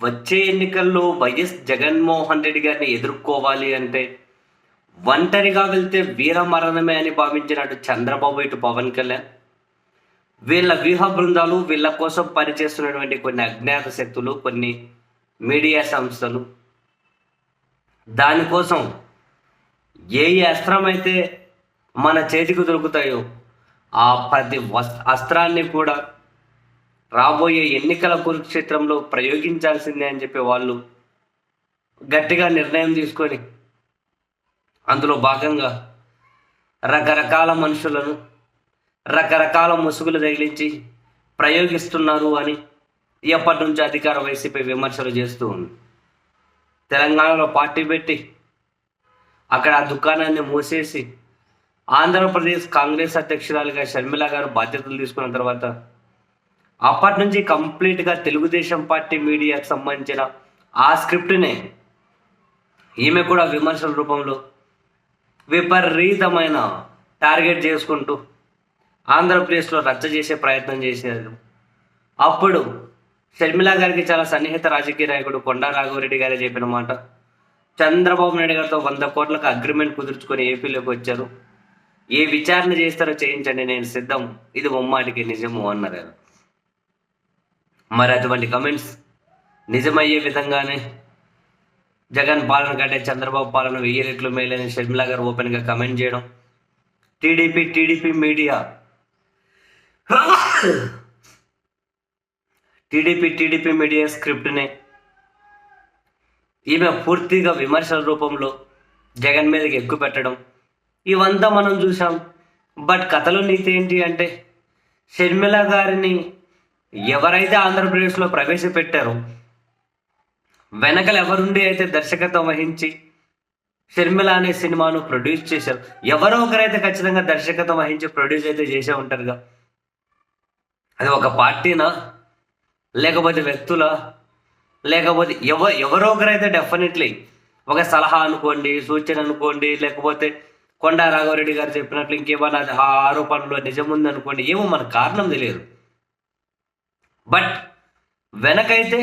వచ్చే ఎన్నికల్లో వైఎస్ జగన్మోహన్ రెడ్డి గారిని ఎదుర్కోవాలి అంటే ఒంటరిగా వెళ్తే వీరమరణమే అని భావించినట్టు చంద్రబాబు, ఇటు పవన్ కళ్యాణ్, వీళ్ళ వ్యూహ బృందాలు, వీళ్ళ కోసం పనిచేస్తున్నటువంటి కొన్ని అజ్ఞాత శక్తులు, కొన్ని మీడియా సంస్థలు దానికోసం ఏ అస్త్రం అయితే మన చేతికి దొరుకుతాయో ఆ ప్రతి అస్త్రాన్ని కూడా రాబోయే ఎన్నికల కురుక్షేత్రంలో ప్రయోగించాల్సిందే అని చెప్పి వాళ్ళు గట్టిగా నిర్ణయం తీసుకొని అందులో భాగంగా రకరకాల మనుషులను రకరకాల ముసుగులు తగిలించి ప్రయోగిస్తున్నారు అని ఎప్పటి నుంచి అధికార వైసీపీ విమర్శలు చేస్తూ ఉంది. తెలంగాణలో పార్టీ పెట్టి అక్కడ ఆ దుకాణాన్ని మూసేసి ఆంధ్రప్రదేశ్ కాంగ్రెస్ అధ్యక్షురాలుగా షర్మిల గారు బాధ్యతలు తీసుకున్న తర్వాత అప్పటి నుంచి కంప్లీట్గా తెలుగుదేశం పార్టీ మీడియాకు సంబంధించిన ఆ స్క్రిప్ట్నే ఈమె కూడా విమర్శల రూపంలో విపరీతమైన టార్గెట్ చేసుకుంటూ ఆంధ్రప్రదేశ్లో రచ్చ చేసే ప్రయత్నం చేశారు. అప్పుడు షర్మిల గారికి చాలా సన్నిహిత రాజకీయ నాయకుడు కొండా రాఘవరెడ్డి గారే చెప్పిన మాట, చంద్రబాబు నాయుడు గారితో 100 కోట్లకు అగ్రిమెంట్ కుదుర్చుకొని ఏపీలోకి వచ్చారు, ఏ విచారణ చేస్తారో చేయించండి, నేను సిద్ధం, ఇది ముమ్మాటికి నిజము అన్నారు. మరి అటువంటి కమెంట్స్ నిజమయ్యే విధంగానే జగన్ పాలన కంటే చంద్రబాబు పాలన 1000 రెట్లు మేలని షర్మిల గారు ఓపెన్గా కమెంట్ చేయడం, టీడీపీ మీడియా టీడీపీ మీడియా స్క్రిప్ట్ని ఈమె పూర్తిగా విమర్శల రూపంలో జగన్ మీదకి ఎక్కువ పెట్టడం, ఇవంతా మనం చూసాం. బట్ కథలో నీతి ఏంటి అంటే, షర్మిల గారిని ఎవరైతే ఆంధ్రప్రదేశ్లో ప్రవేశపెట్టారో, వెనకలు ఎవరుండి అయితే దర్శకత్వం వహించి షర్మిల అనే సినిమాను ప్రొడ్యూస్ చేశారు, ఎవరో ఒకరైతే ఖచ్చితంగా దర్శకత్వం వహించి ప్రొడ్యూస్ అయితే చేసే ఉంటారుగా. అది ఒక పార్టీనా, లేకపోతే వ్యక్తుల, లేకపోతే ఎవరో ఒకరైతే డెఫినెట్లీ ఒక సలహా అనుకోండి, సూచన అనుకోండి, లేకపోతే కొండా రాఘవరెడ్డి గారు చెప్పినట్లు ఇంకేమన్నా ఆ ఆరోపణలో నిజముంది అనుకోండి, ఏమో మనకు కారణం తెలియదు. బట్ వెనకైతే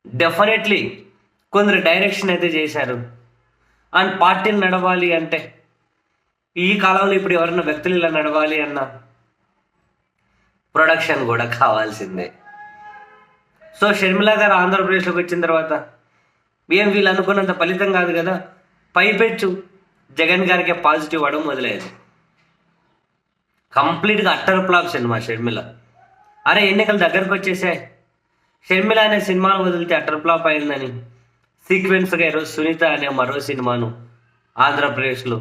డెఫినెట్లీ కొందరు డైరెక్షన్ అయితే చేశారు. అండ్ పార్టీలు నడవాలి అంటే ఈ కాలంలో ఇప్పుడు ఎవరైనా వ్యక్తులు ఇలా నడవాలి అన్న ప్రొడక్షన్ కూడా కావాల్సిందే. సో షర్మిల గారు ఆంధ్రప్రదేశ్లోకి వచ్చిన తర్వాత ఏం వీళ్ళు అనుకున్నంత ఫలితం కాదు కదా, పైపెచ్చు జగన్ గారికి పాజిటివ్ అవ్వడం మొదలయ్యేది. కంప్లీట్గా అట్టర్ ఫ్లాప్ సినిమా షర్మిల. అరే ఎన్నికలు దగ్గరకు వచ్చేసాయి, షర్మిల అనే సినిమాను వదిలితే అట్టర్ ఫ్లాప్ అయిందని సీక్వెన్స్గా ఈరోజు సునీత అనే మరో సినిమాను ఆంధ్రప్రదేశ్లో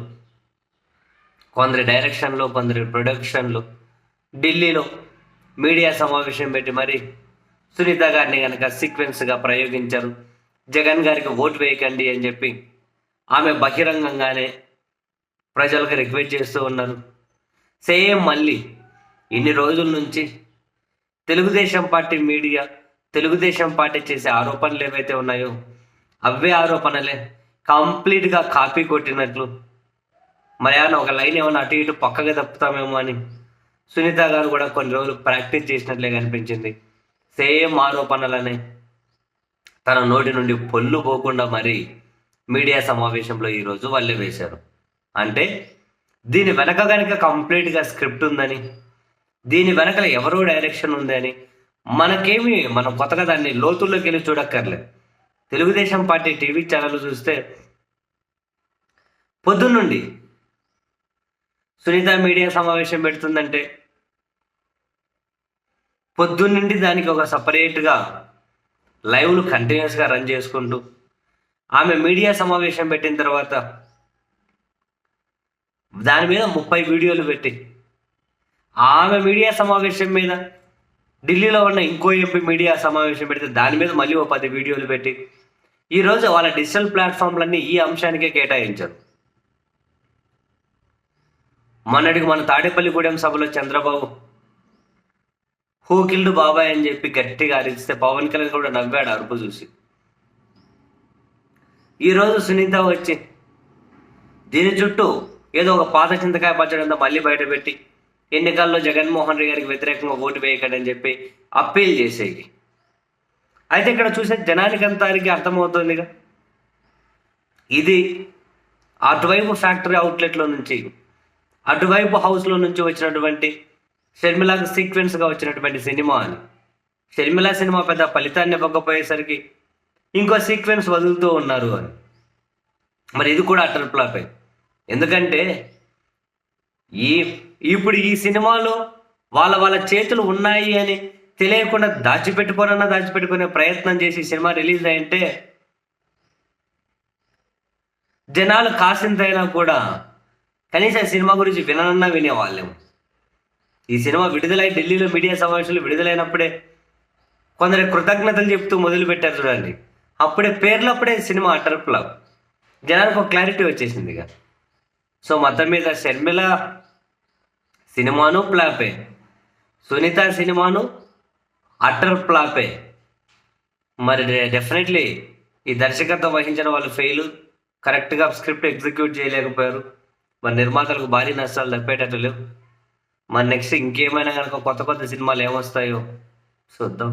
కొందరి డైరెక్షన్లో, కొందరి ప్రొడక్షన్లో ఢిల్లీలో మీడియా సమావేశం పెట్టి మరి సునీత గారిని కనుక సీక్వెన్స్గా ప్రయోగించారు. జగన్ గారికి ఓటు వేయకండి అని చెప్పి ఆమె బహిరంగంగానే ప్రజలకు రిక్వెస్ట్ చేస్తూ ఉన్నారు. సేమ్ మళ్ళీ ఇన్ని రోజుల నుంచి Telugu Desam party media, Telugu Desam party చేసే ఆరోపణలు ఏవైతే ఉన్నాయో అవే ఆరోపణలే కంప్లీట్గా కాపీ కొట్టినట్లు. మరి ఏమన్నా ఒక లైన్ ఏమన్నా అటు ఇటు పక్కగా తప్పుతామేమో అని సునీత గారు కూడా కొన్ని రోజులు ప్రాక్టీస్ చేసినట్లే కనిపించింది. సేమ్ ఆరోపణలనే తన నోటి నుండి పొల్లు పోకుండా మరి మీడియా సమావేశంలో ఈరోజు వాళ్ళే వేశారు. అంటే దీని వెనక కనుక కంప్లీట్గా స్క్రిప్ట్ ఉందని, దీని వెనకల ఎవరో డైరెక్షన్ ఉందని మనం కొత్తగా దాన్ని లోతుల్లోకి వెళ్ళి చూడక్కర్లేదు. తెలుగుదేశం పార్టీ టీవీ ఛానల్ చూస్తే పొద్దున్నుండి సునీత మీడియా సమావేశం పెడుతుందంటే పొద్దున్నుండి దానికి ఒక సపరేట్గా లైవ్లు కంటిన్యూస్గా రన్ చేసుకుంటూ ఆమె మీడియా సమావేశం పెట్టిన తర్వాత దాని మీద 30 వీడియోలు పెట్టి ఆమె మీడియా సమావేశం మీద ఢిల్లీలో ఉన్న ఇంకో ఎంపీ మీడియా సమావేశం పెడితే దాని మీద మళ్ళీ 10 వీడియోలు పెట్టి ఈరోజు వాళ్ళ డిజిటల్ ప్లాట్ఫామ్లన్నీ ఈ అంశానికే కేటాయించారు. మొన్నటికి మన తాడేపల్లిగూడెం సభలో చంద్రబాబు హూ కిల్డ్ బాబాయ్ అని చెప్పి గట్టిగా అరిస్తే పవన్ కళ్యాణ్ కూడా నవ్వాడు అరుపు చూసి. ఈరోజు సునీత వచ్చి దీని చుట్టూ ఏదో ఒక పాత చింతకాయ పచ్చడంతో మళ్ళీ బయటపెట్టి ఎన్నికల్లో జగన్మోహన్ రెడ్డి గారికి వ్యతిరేకంగా ఓటు వేయకండి అని చెప్పి అప్పీల్ చేసేది. అయితే ఇక్కడ చూసే జనానికి అంతరికి అర్థమవుతుందిగా, ఇది అటువైపు ఫ్యాక్టరీ అవుట్లెట్లో నుంచి, అటువైపు హౌస్లో నుంచి వచ్చినటువంటి షర్మిలాకు సీక్వెన్స్గా వచ్చినటువంటి సినిమా అని. షర్మిల సినిమా పెద్ద ఫలితాన్ని ఇవ్వకపోయేసరికి ఇంకో సీక్వెన్స్ వదులుతూ ఉన్నారు అని. మరి ఇది కూడా అటర్ ఫ్లాపే. ఎందుకంటే ఇప్పుడు ఈ సినిమాలో వాళ్ళ చేతులు ఉన్నాయి అని తెలియకుండా దాచిపెట్టుకునే ప్రయత్నం చేసి సినిమా రిలీజ్ అయింటే జనాలు కాసింతైనా కూడా కనీసం సినిమా గురించి వినన్నా వినేవాళ్ళేమో. ఈ సినిమా విడుదలై ఢిల్లీలో మీడియా సమావేశాలు విడుదలైనప్పుడే కొందరు కృతజ్ఞతలు చెప్తూ మొదలుపెట్టారు చూడండి. పేర్లప్పుడే సినిమా అటర్ ఫ్లాప్. జనానికి ఒక క్లారిటీ వచ్చేసింది ఇక. సో మొత్తం మీద షర్మిల సినిమాను ఫ్లాపే, సునీత సినిమాను అటర్ ఫ్లాపే. మరి డెఫినెట్లీ ఈ దర్శకత్వం వహించిన వాళ్ళు ఫెయిల్, కరెక్ట్గా స్క్రిప్ట్ ఎగ్జిక్యూట్ చేయలేకపోయారు. మరి నిర్మాతలకు భారీ నష్టాలు తప్పేటట్టు లేవు. మరి నెక్స్ట్ ఇంకేమైనా కనుక కొత్త సినిమాలు ఏమొస్తాయో చూద్దాం.